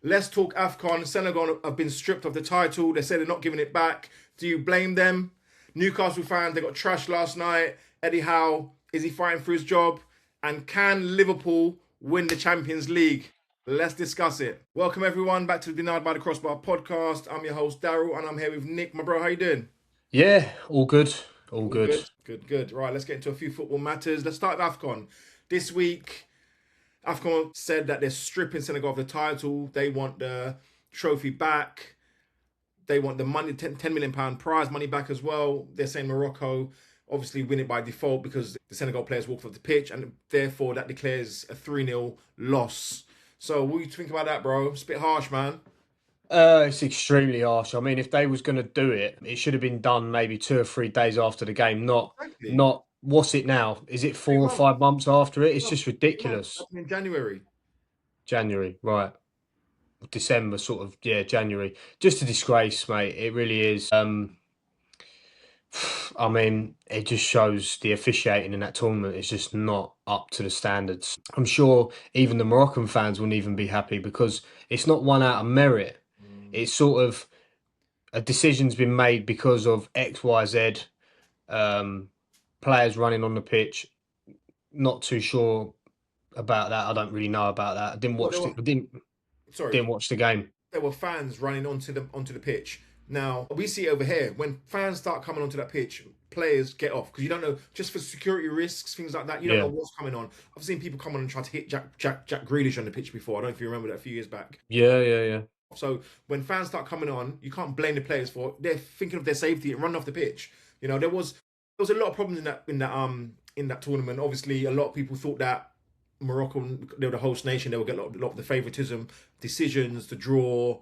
Let's talk AFCON. Senegal have been stripped of the title. They said they're not giving it back. Do you blame them? Newcastle fans, they got trashed last night. Eddie Howe, is he fighting for his job? And can Liverpool win the Champions League? Let's discuss it. Welcome everyone back to the Denied by the Crossbar podcast. I'm your host Daryl, and I'm here with Nick. My bro, how you doing? Yeah, all good. All All good. good, good. Right, let's get into a few football matters. Let's start with AFCON. This week, AFCON said that they're stripping Senegal of the title. They want the trophy back. They want the money, £10 million prize money back as well. They're saying Morocco obviously win it by default because the Senegal players walked off the pitch, and therefore that declares a 3-0 loss. So what do you think about that, bro? It's a bit harsh, man. It's extremely harsh. I mean, if they was going to do it, it should have been done maybe 2 or 3 days after the game. Not, Exactly. not. What's it now? Is it 4 or 3 months. 5 months after it? It's No, just 3 months. ridiculous. Happened in January. January, right? December, sort of. Yeah, January. Just a disgrace, mate. It really is. I mean, it just shows the officiating in that tournament is just not up to the standards. I'm sure even the Moroccan fans wouldn't even be happy because it's not won out of merit. It's sort of a decision's been made because of X, Y, Z. Players running on the pitch. Not too sure about that. I don't really know about that. I didn't Well, watch it. I didn't sorry, didn't watch the game. there were fans running onto the pitch. Now we see it over here when fans start coming onto that pitch, players get off because you don't know, just for security risks, things like that. You don't know Yeah, what's coming on. I've seen people come on and try to hit Jack Grealish on the pitch before. I don't know if you remember that a few years back. yeah. So when fans start coming on, you can't blame the players for it. They're thinking of their safety and running off the pitch. You know, there was a lot of problems in that tournament. Obviously, a lot of people thought that Morocco, they were the host nation, they would get a lot of the favoritism, decisions, the draw,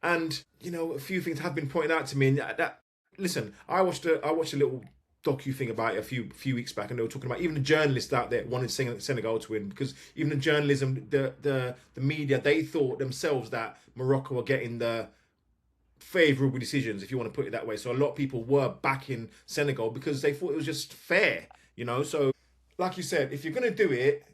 and a few things have been pointed out to me. And listen, I watched a little docu thing about it a few weeks back, and they were talking about even the journalists out there wanted Senegal to win because even the journalism, the media, they thought themselves that Morocco were getting the favourable decisions, if you want to put it that way. So a lot of people were backing Senegal because they thought it was just fair. So, like you said, if you're gonna do it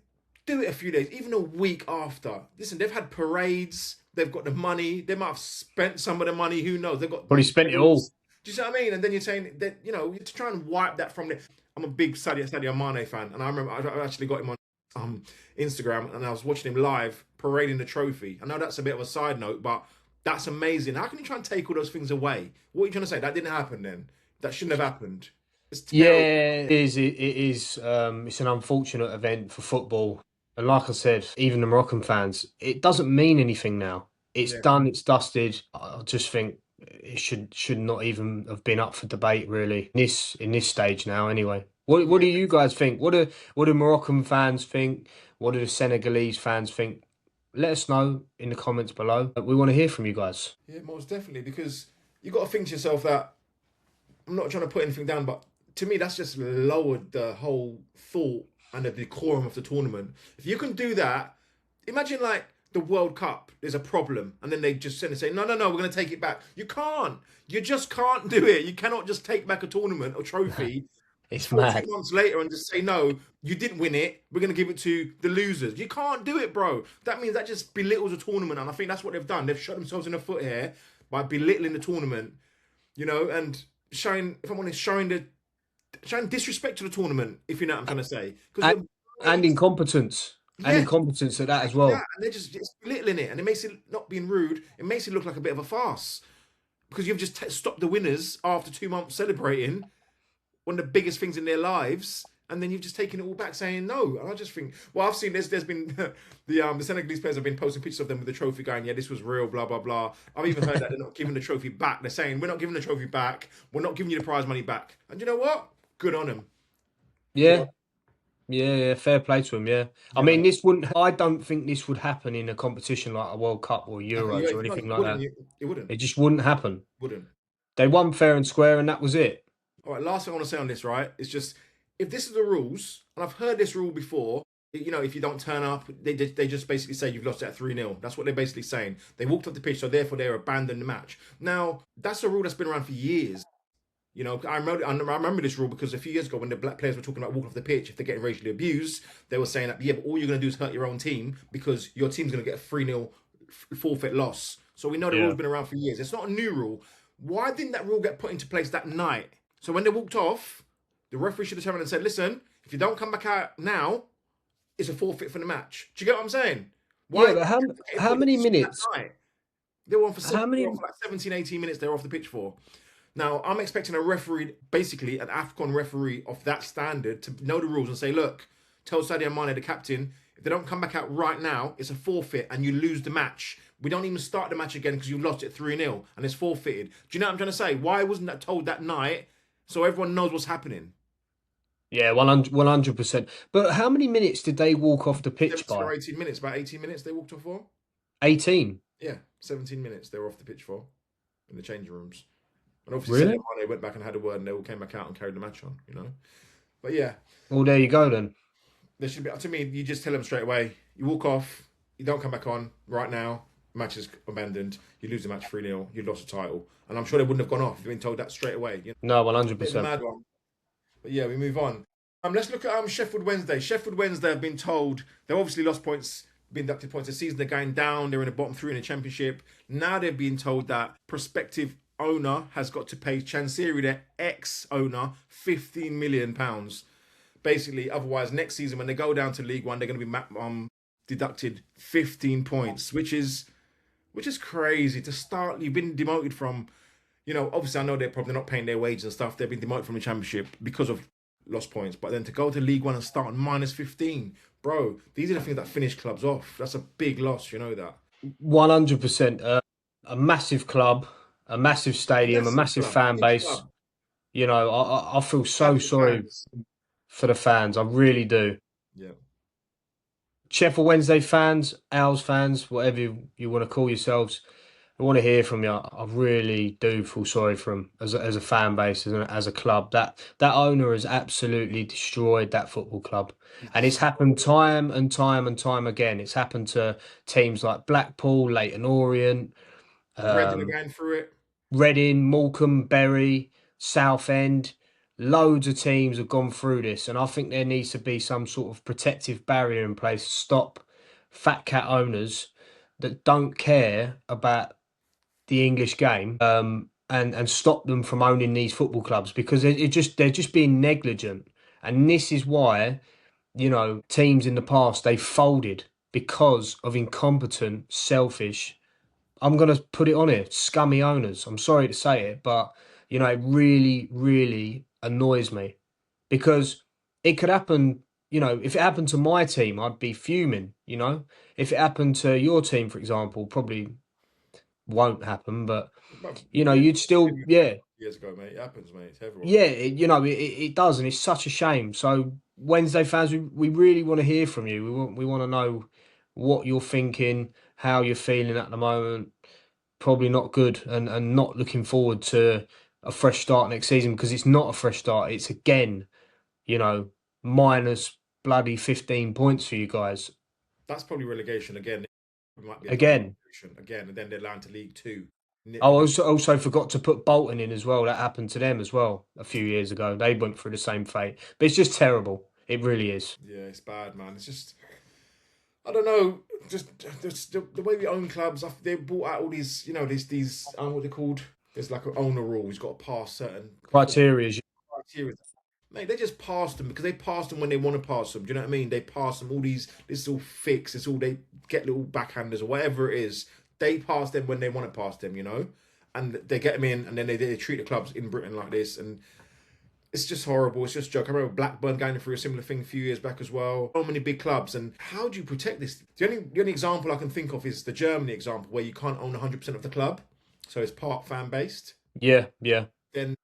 a few days, even a week after. Listen, they've had parades, they've got the money, they might have spent some of the money, who knows? They've got Probably spent it all. do you see what I mean? And then you're saying that, to try and wipe that from the. I'm a big Sadio Mane fan, and I remember I actually got him on Instagram, and I was watching him live parading the trophy. I know that's a bit of a side note, but that's amazing. How can you try and take all those things away? What are you trying to say? That didn't happen then. That shouldn't have happened. It's Yeah, terrible. it is. It is. It's an unfortunate event for football. And like I said, even the Moroccan fans, it doesn't mean anything now. It's Yeah. done. It's dusted. I just think it should not even have been up for debate really in this stage now. Anyway, what do you guys think? What do Moroccan fans think? What do the Senegalese fans think? Let us know in the comments below. We want to hear from you guys. Yeah, most definitely, because you got to think to yourself that I'm not trying to put anything down, but to me, that's just lowered the whole thought and the decorum of the tournament. If you can do that, imagine like the World Cup, there's a problem, and then they just send and say, no, no, no, we're going to take it back. You can't. You just can't do it. You cannot just take back a tournament or trophy It's 14 mad. months later and just say, no, you didn't win it. We're going to give it to the losers. You can't do it, bro. That means that just belittles the tournament. And I think that's what they've done. They've shot themselves in the foot here by belittling the tournament, and showing, if I'm honest, showing disrespect to the tournament, if you know what I'm trying to say. Because And, and incompetence. And yeah, incompetence at that as exactly that. well. And they're just belittling it. And it makes it, not being rude, it makes it look like a bit of a farce. Because you've just stopped the winners after 2 months celebrating one of the biggest things in their lives, and then you've just taken it all back, saying no. And I just think, well, I've seen there's been the Senegalese players have been posting pictures of them with the trophy, going, yeah, this was real, blah blah blah. I've even heard that they're not giving the trophy back. They're saying we're not giving the trophy back. We're not giving you the prize money back. And you know what? Good on them. Good on. Yeah. Yeah, fair play to him. Yeah, I You know, mean, this wouldn't. I don't think this would happen in a competition like a World Cup or Euros or no, anything it like wouldn't. that. It wouldn't. It just wouldn't happen. Wouldn't. They won fair and square, and that was it. All right. Last thing I want to say on this, right, is just if this is the rules, and I've heard this rule before. If you don't turn up, they just basically say you've lost at 3-0. That's what they're basically saying. They walked off the pitch, so therefore they're abandoned the match. Now, that's a rule that's been around for years. I remember this rule because a few years ago when the black players were talking about walking off the pitch, if they're getting racially abused, they were saying that, yeah, but all you're going to do is hurt your own team because your team's going to get a 3-0 forfeit loss. So we know the rule's Yeah. been around for years. It's not a new rule. Why didn't that rule get put into place that night? So when they walked off, the referee should have turned around and said, "Listen, if you don't come back out now, it's a forfeit for the match." Do you get what I'm saying? Why Yeah, but how put in the many position that minutes? night? They were on How many? for like 17, 18 minutes. They were off the pitch for. Now, I'm expecting a referee, basically an AFCON referee of that standard, to know the rules and say, look, tell Sadio Mane, the captain, if they don't come back out right now, it's a forfeit and you lose the match. We don't even start the match again because you've lost it 3-0 and it's forfeited. Do you know what I'm trying to say? Why wasn't that told that night so everyone knows what's happening? Yeah, 100%. But how many minutes did they walk off the pitch 17 by? or 18 minutes, about 18 minutes they walked off for. 18. Yeah, 17 minutes they were off the pitch for in the changing rooms. And obviously, Really? Sadio Mane went back and had a word, and they all came back out and carried the match on. But yeah, Well, there you go then. there should be. To me, you just tell them straight away. You walk off. You don't come back on right now. Match is abandoned. You lose the match 3-0. You lost the title, and I'm sure they wouldn't have gone off if they'd been told that straight away. No, Bit of a 100%. mad one. But yeah, we move on. Let's look at Sheffield Wednesday. Sheffield Wednesday have been told they've obviously lost points, been deducted points this season. They're going down. They're in the bottom three in the championship. Now they're being told that prospective owner has got to pay Chansiri, their ex-owner, £15 million. Basically, otherwise next season when they go down to League One, they're going to be deducted 15 points, which is crazy to start. You've been demoted from, obviously I know they're probably not paying their wages and stuff. They've been demoted from the championship because of lost points, but then to go to League One and start on minus 15, bro, these are the things that finish clubs off. That's a big loss, you know that. 100%. A massive club, a massive stadium, a Massive massive club, fan big base. club, I feel so avid sorry fans. for the fans. I really do. Yeah, Sheffield Wednesday fans, Owls fans, whatever you want to call yourselves, I want to hear from you. I really do feel sorry for them as a fan base, as a club. That owner has absolutely destroyed that football club. he's And it's just happened time and time and time again. It's happened to teams like Blackpool, Leyton Orient, Reading um, again through it. Reading, Morecambe, Bury, Southend. Loads of teams have gone through this, and I think there needs to be some sort of protective barrier in place to stop fat cat owners that don't care about the English game, and stop them from owning these football clubs because they're just being negligent, and this is why teams in the past they folded because of incompetent, selfish. I'm gonna put it on here, scummy owners. I'm sorry to say it, but it really, really annoys me because it could happen. If it happened to my team, I'd be fuming. If it happened to your team, for example, probably won't happen, but But you'd still, yeah, years ago, mate. It happens, mate. It's everyone. yeah, it does, and it's such a shame. So Wednesday fans, we really want to hear from you. We want to know what you're thinking, how you're feeling at the moment. Probably not good, and not looking forward to a fresh start next season because it's not a fresh start. It's again, you know, minus bloody 15 points for you guys That's probably relegation again. It might be a double again. relegation again, and then they're down to League Two. I also forgot to put Bolton in as well. That happened to them as well a few years ago. They went through the same fate. But it's just terrible. It really is. Yeah, it's bad, man. It's just, I don't know, just the way we own clubs. They brought out all these, these what they're called. There's like an owner rule. He's got to pass certain Criteria. criteria. Mate, they just passed them because they passed them when they want to pass them. Do you know what I mean? They pass them all these. This is all fixed. It's all they get little backhanders or whatever it is. They pass them when they want to pass them. And they get them in, and then they treat the clubs in Britain like this, and it's just horrible. It's just a joke. I remember Blackburn going through a similar thing a few years back as well. So many big clubs, and how do you protect this? The only example I can think of is the Germany example, where you can't own 100% of the club, so it's part fan based. Yeah, yeah. Then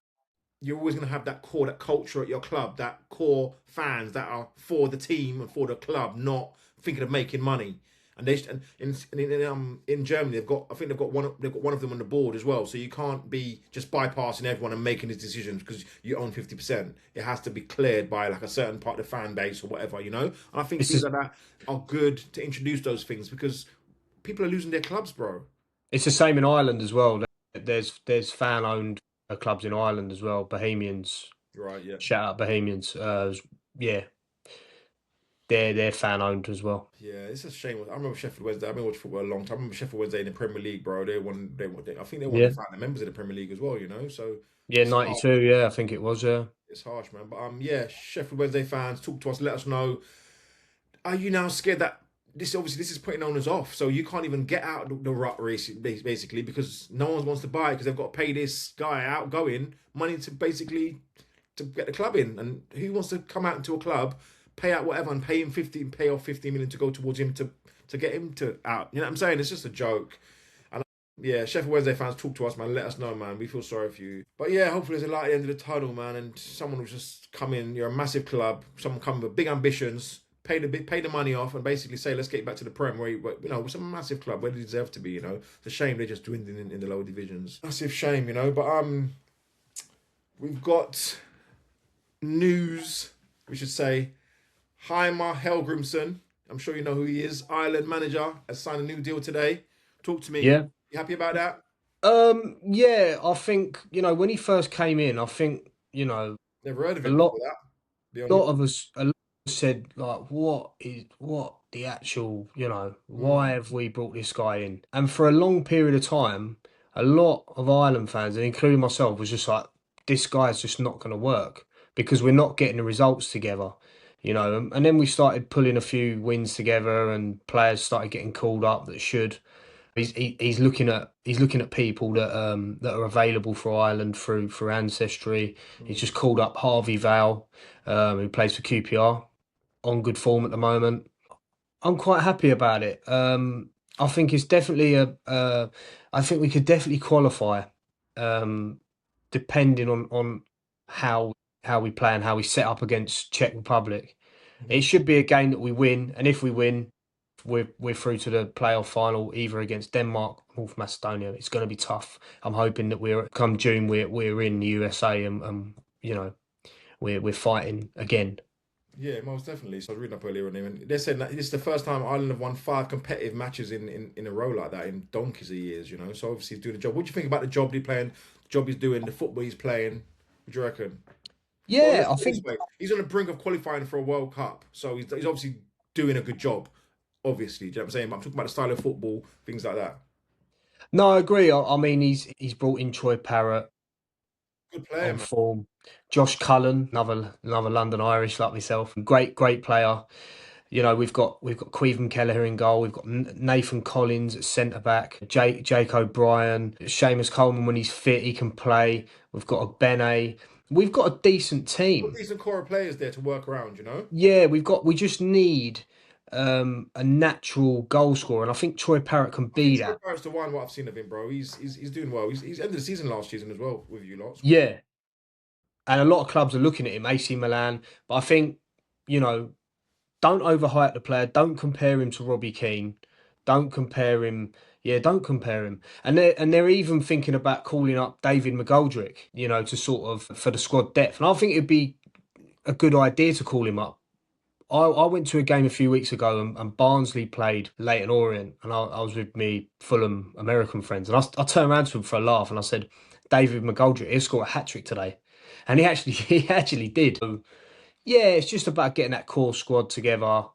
you're always going to have that core, that culture at your club, that core fans that are for the team and for the club, not thinking of making money. And in Germany they've got one of them on the board as well. So you can't be just bypassing everyone and making these decisions because you own 50%. It has to be cleared by like a certain part of the fan base or whatever, And I think It's things just, like that are good to introduce those things because people are losing their clubs, bro. it's the same in Ireland as well. There's fan owned clubs in Ireland as well. Bohemians. Right, yeah. Shout out Bohemians. Yeah. they're fan owned as well. Yeah, it's a shame. I remember Sheffield Wednesday. I've been watching football a long time. I remember Sheffield Wednesday in the Premier League, bro. I think they won the Yeah, final members of the Premier League as well. You know, so yeah, it's hard. 92. Yeah, I think it was. Yeah, It's harsh, man. But yeah, Sheffield Wednesday fans, talk to us. Let us know. Are you now scared that this is putting owners off? So you can't even get out of the rut race basically because no one wants to buy because they've got to pay this guy outgoing money to basically to get the club in. And who wants to come out into a club, pay out whatever, and pay off 15 million to go towards him to get him to out? You know what I'm saying? It's just a joke. And yeah, Sheffield Wednesday fans, talk to us, man. Let us know, man. We feel sorry for you. But yeah, hopefully there's a light at the end of the tunnel, man. And someone will just come in. You're a massive club. Someone come with big ambitions. Pay the money off and basically say, let's get back to the Prem, where it's a massive club where they deserve to be. You know, it's a shame they're just dwindling in the lower divisions. Massive shame, you know. But we've got news. We should say, Heimer Helgrimsson. I'm sure you know who he is. Ireland manager has signed a new deal today. Talk to me. yeah. You happy about that? Yeah. I think when he first came in, I think Never heard of a him lot before that. Be honest. lot of us said like, what the actual, why Mm, have we brought this guy in? And for a long period of time, a lot of Ireland fans, and including myself, was just like, this guy's just not going to work because we're not getting the results together. And then we started pulling a few wins together, and players started getting called up that should. He's looking at people that are available for Ireland through ancestry. He's mm. just called up Harvey Val, who plays for QPR, on good form at the moment. I'm quite happy about it. I think it's definitely I think we could definitely qualify, um, depending on how how we play and how we set up against Czech Republic. It Mhm. should be a game that we win, and if we win, we're through to the playoff final, either against Denmark, North Macedonia. It's going to be tough. I'm hoping that we're come June we're in the USA, and we're fighting again. Yeah, most definitely. So I was reading up earlier on him, and they said that this is the first time Ireland have won 5 competitive matches in a row like that in donkeys of years. You know, so obviously he's doing a job. What do you think about the job he's playing, the job he's doing, the football he's playing? What do you reckon? Well, Yeah, let's I put it this think. way: he's on the brink of qualifying for a World Cup, so he's obviously doing a good job. Obviously, do you know what I'm saying? But I'm talking about the style of football, things like that. No, I agree. I mean, he's brought in Troy Parrott Good player, on man. form. Josh Cullen, another London Irish like myself, great player. We've got Queven Kelleher in goal. We've got Nathan Collins at centre back. Jake O'Brien, Seamus Coleman when he's fit, he can play. We've got a Bene. We've got a decent Got team. decent core of players there to work around. You know. Yeah, we just need a natural goal scorer, and I think Troy Parrott can I think be Troy that. Parrott's the one. What I've seen of him, bro. He's doing well. He's ended the season last season as well with you lot. Yeah, and a lot of clubs are looking at him, AC Milan. But I think, you know, don't overhype the player. Don't compare him to Robbie Keane. Don't compare him. Yeah, don't compare him. And they're even thinking about calling up David McGoldrick, to sort of for the squad depth. And I think it'd be a good idea to call him up. I went to a game a few weeks ago, and Barnsley played Leighton Orient, and I was with me Fulham American friends, and I turned around to him for a laugh, and I said, David McGoldrick, he'll score a hat trick today, and he actually he actually did. So, yeah, it's just about getting that core squad together,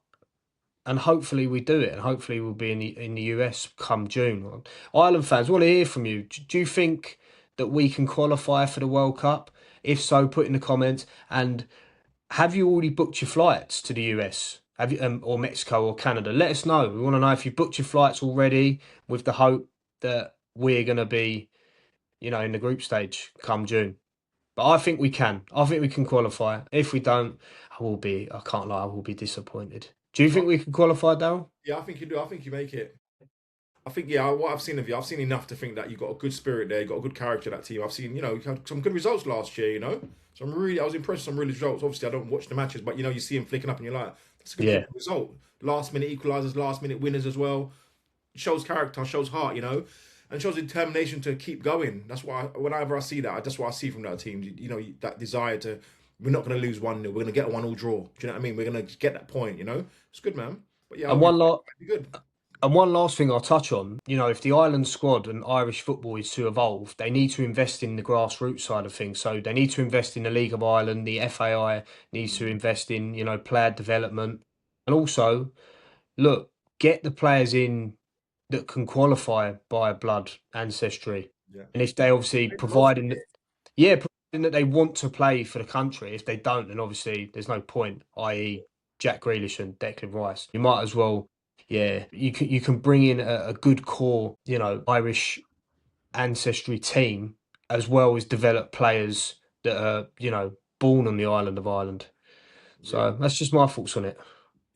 and hopefully we do it, and hopefully we'll be in the US come June. Ireland fans, want to hear from you. Do you think that we can qualify for the World Cup? If so, put in the comments. And have you already booked your flights to the US? Have you, or Mexico or Canada? Let us know. We want to know if you've booked your flights already, with the hope that we're going to be, in the group stage come June. But I think we can. I think we can qualify. If we don't, I can't lie, I will be disappointed. Do you think we can qualify, Daryl? Yeah, I think you do. I think you make it. I think, yeah, what I've seen of you, I've seen enough to think that you've got a good spirit there, you've got a good character, that team. I've seen, you had some good results last year, you know? So I was impressed with some really results. Obviously, I don't watch the matches, but, you see them flicking up and you're like, that's a good Yeah. result. Last minute equalisers, last minute winners as well. Shows character, shows heart, and shows determination to keep going. That's why, whenever I see that, that's what I see from that team. That desire to, we're not going to lose 1-0, we're going to get a 1-1 draw. Do you know what I mean? We're going to get that point. It's good, man. But yeah, And I'll be one lot. good. And one last thing I'll touch on, if the Ireland squad and Irish football is to evolve, they need to invest in the grassroots side of things. So they need to invest in the League of Ireland, the FAI needs to invest in, player development. And also, look, get the players in that can qualify by blood ancestry. Yeah. And if they obviously Hey, bro. providing that they want to play for the country. If they don't, then obviously there's no point, i.e. Jack Grealish and Declan Rice. You might as well, yeah, you can bring in a good core, Irish ancestry team, as well as develop players that are, born on the island of Ireland. Yeah. So that's just my thoughts on it.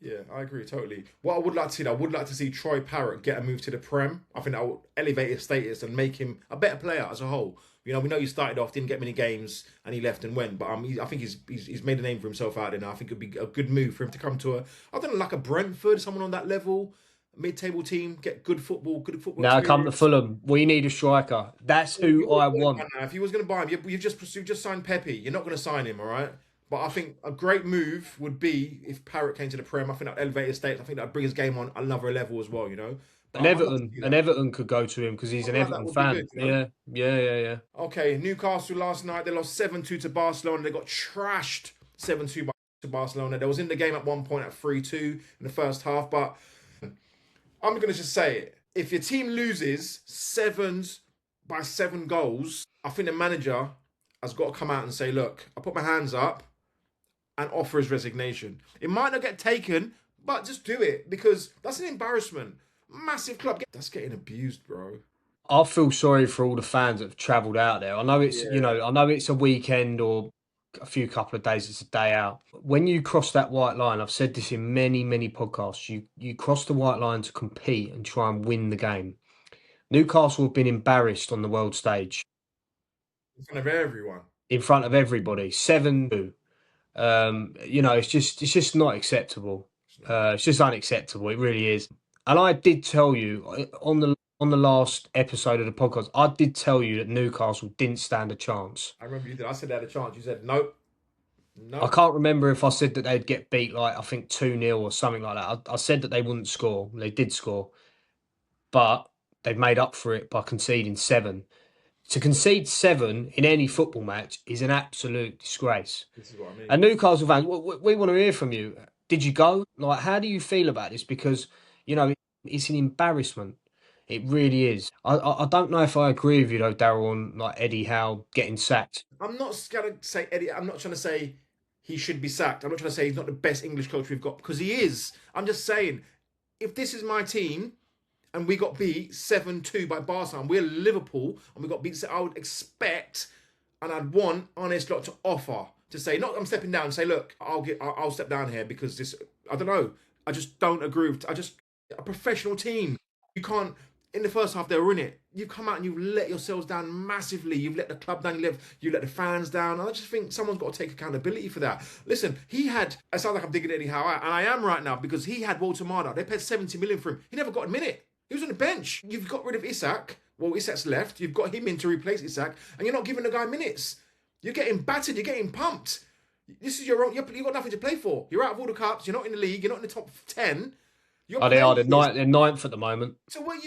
Yeah, I agree totally. What I would like to see, though, I would like to see Troy Parrott get a move to the Prem. I think that will elevate his status and make him a better player as a whole. We know he started off, didn't get many games, and he left and went. But I think he's made a name for himself out there now. I think it'd be a good move for him to come to I don't know, like a Brentford, someone on that level, mid-table team, get good football Now come to experience. Fulham. We need a striker. That's Well, who I want. if he was going to buy him, you've just signed Pepe. You're not going to sign him, all right? But I think a great move would be if Parrott came to the Prem. I think that would elevate his status. I think that would bring his game on another level as well, But And I'd like to Everton, see and that. Everton could go to him because he's an Something like that Everton would be fan. good. Yeah, yeah, yeah, yeah. Okay, Newcastle last night, they lost 7-2 to Barcelona. They got trashed 7-2 to Barcelona. They was in the game at one point at 3-2 in the first half. But I'm going to just say it. If your team loses by 7 goals, I think the manager has got to come out and say, look, I put my hands up and offer his resignation. It might not get taken, but just do it because that's an embarrassment. Massive club. That's getting abused, bro. I feel sorry for all the fans that have travelled out there. I know Yeah. I know it's a weekend or a couple of days. It's a day out. When you cross that white line, I've said this in many, many podcasts. You cross the white line to compete and try and win the game. Newcastle have been embarrassed on the world stage In front of everyone. in front of everybody. 7-2. It's just not acceptable. It's not. It's just unacceptable. It really is. And I did tell you on the last episode of the podcast, I did tell you that Newcastle didn't stand a chance. I remember you did. I said they had a chance. You said nope, I nope. can't remember if I said that they'd get beat like I think 2-0 or something like that. I said that they wouldn't score. They did score, but they've made up for it by conceding 7. To concede 7 in any football match is an absolute disgrace. This is what I mean. And Newcastle fans, we want to hear from you. Did you go? Like, how do you feel about this? Because, it's an embarrassment. It really is. I don't know if I agree with you, though, Daryl, on like Eddie Howe getting sacked. I'm not going to say Eddie. I'm not trying to say he should be sacked. I'm not trying to say he's not the best English coach we've got because he is. I'm just saying, if this is my team and we got beat 7-2 by Barcelona and we're Liverpool and we got beat, I would expect and I'd want Honest lot to offer to say, not I'm stepping down, say, look, I'll step down here because this, I don't know. I just don't agree with, a professional team. You can't, in the first half, they were in it. You've come out and you've let yourselves down massively. You've let the club down. You let the fans down. And I just think someone's got to take accountability for that. Listen, it sounds like I'm digging Eddie Howe out, and I am right now because he had Walter Marda. They paid 70 million for him. He never got a minute. He was on the bench. You've got rid of Isak. Well, Isak's left. You've got him in to replace Isak, and you're not giving the guy minutes. You're getting battered. You're getting pumped. This is your own. You've got nothing to play for. You're out of all the cups. You're not in the league. You're not in the top 10. You're Oh, they are. playing They're for this. ninth, they're ninth at the moment. So where's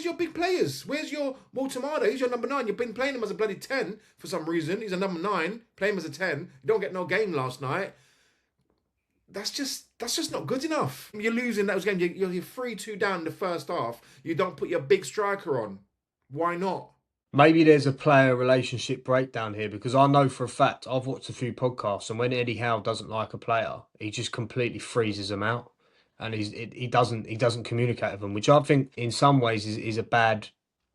your big players? Where's your Walter Marda? He's your number 9. You've been playing him as a bloody 10 for some reason. He's a number 9. Play him as a 10. You don't get no game last night. That's just not good enough. You're losing those games. You're 3-2 down in the first half. You don't put your big striker on. Why not? Maybe there's a player relationship breakdown here because I know for a fact I've watched a few podcasts, and when Eddie Howe doesn't like a player, he just completely freezes them out, and he doesn't communicate with them, which I think in some ways is a bad,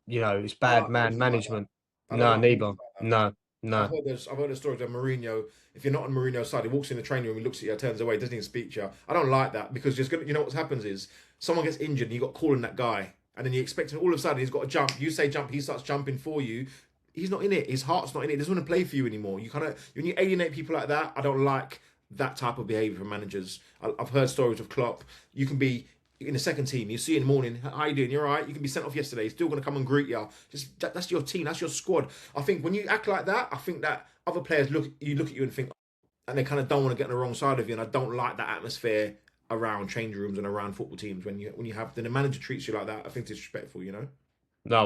it's I don't bad like man managers like that. management. I don't No, like managers neither. like that. No, no. I've heard the stories of Mourinho. If you're not on Mourinho's side, he walks in the training room, he looks at you, turns away, doesn't even speak to you. I don't like that because what happens is someone gets injured and you got calling that guy, and then you expect him all of a sudden he's got to jump. You say jump, he starts jumping for you. He's not in it. His heart's not in it. He doesn't want to play for you anymore. When you alienate people like that, I don't like that type of behaviour from managers. I've heard stories of Klopp. You can be in the second team. You see in the morning, how you doing? You're all right. You can be sent off yesterday. He's still going to come and greet you. That's your team. That's your squad. I think when you act like that, I think that other players look at you and think, and they kind of don't want to get on the wrong side of you. And I don't like that atmosphere around change rooms and around football teams when the manager treats you like that. I think it's disrespectful. No,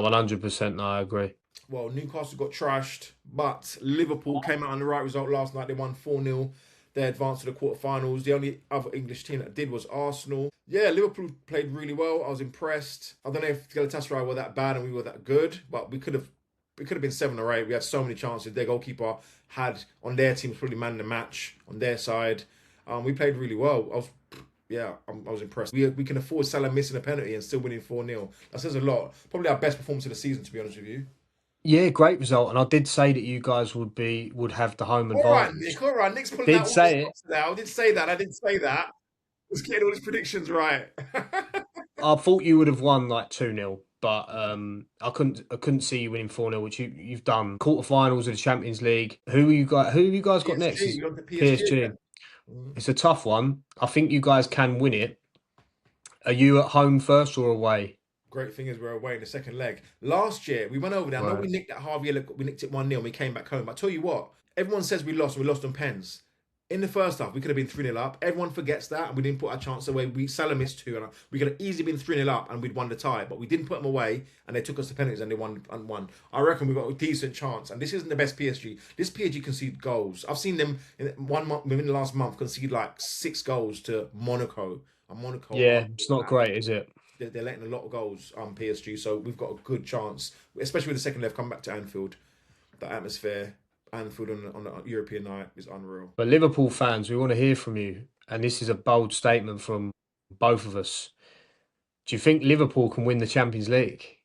100%. No, I agree. Well, Newcastle got trashed, but Liverpool came out on the right result last night. They won 4-0 They advanced to the quarterfinals. The only other English team that did was Arsenal. Yeah, Liverpool played really well. I was impressed. I don't know if Galatasaray were that bad and we were that good, but we could have been 7 or 8. We had so many chances. Their goalkeeper had on their team probably man the match on their side. We played really well. I was impressed. We can afford Salah missing a penalty and still winning 4-0. That says a lot. Probably our best performance of the season, to be honest with you. Yeah, great result. And I did say that you guys would have the home All right, advantage. Nick. All right, Nick's pulling Did out all the say it. stops now. I didn't say that. I didn't say that. Let's get all his predictions right. I thought you would have won like 2-0, but I couldn't see you winning 4-0, which you've done. Quarterfinals of the Champions League. Who have you guys got next? PSG. We got the PSG PSG. again. It's a tough one. I think you guys can win it. Are you at home first or away? Great thing is we're away in the second leg. Last year we went over there. I know Right. we nicked that Harvey. We nicked it 1-0 and we came back home. But I tell you what, everyone says we lost. We lost on pens. In the first half, we could have been 3-0 up. Everyone forgets that, and we didn't put our chance away. Salah missed 2, and we could have easily been 3-0 up, and we'd won the tie. But we didn't put them away, and they took us to penalties, and they won. I reckon we got a decent chance. And this isn't the best PSG. This PSG concede goals. I've seen them in 1 month, within the last month, concede like 6 goals to Monaco. And Monaco, Yeah, it's not great, is it? they're letting a lot of goals on PSG, so we've got a good chance, especially with the second leg come back to Anfield. The atmosphere. Anfield on a European night is unreal. But Liverpool fans, we want to hear from you. And this is a bold statement from both of us. Do you think Liverpool can win the Champions League?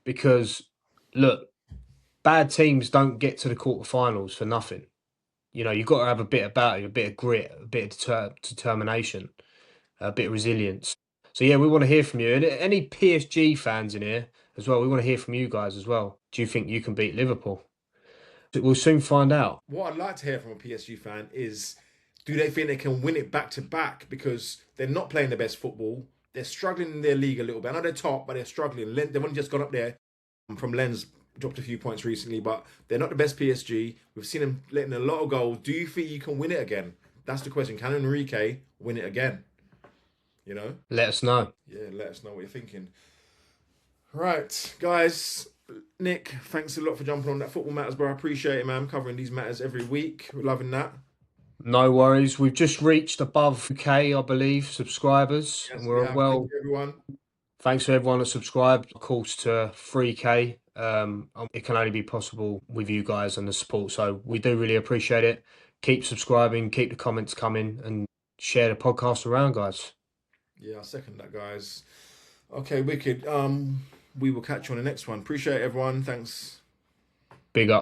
Because, look, bad teams don't get to the quarterfinals for nothing. You've got to have a bit about you, a bit of grit, a bit of determination, a bit of resilience. So, yeah, we want to hear from you. And any PSG fans in here as well, we want to hear from you guys as well. Do you think you can beat Liverpool? We'll soon find out. What I'd like to hear from a PSG fan is, do they think they can win it back to back? Because they're not playing the best football. They're struggling in their league a little bit. I know they're top, but they're struggling. They've only just gone up there from Lens, dropped a few points recently, but they're not the best PSG. We've seen them letting a lot of goals. Do you think you can win it again? That's the question. Can Enrique win it again? Let us know. Yeah, let us know what you're thinking. Right, guys. Nick, thanks a lot for jumping on that Football Matters, bro. I appreciate it, man. Covering these matters every week. We're loving that. No worries. We've just reached above K, I believe, subscribers. Yes, And we're Thank you, everyone. thanks to everyone that subscribed. Of course, to 3K. It can only be possible with you guys and the support. So we do really appreciate it. Keep subscribing, keep the comments coming, and share the podcast around, guys. Yeah, I second that, guys. Okay, wicked. We will catch you on the next one. Appreciate it, everyone. Thanks. Big up.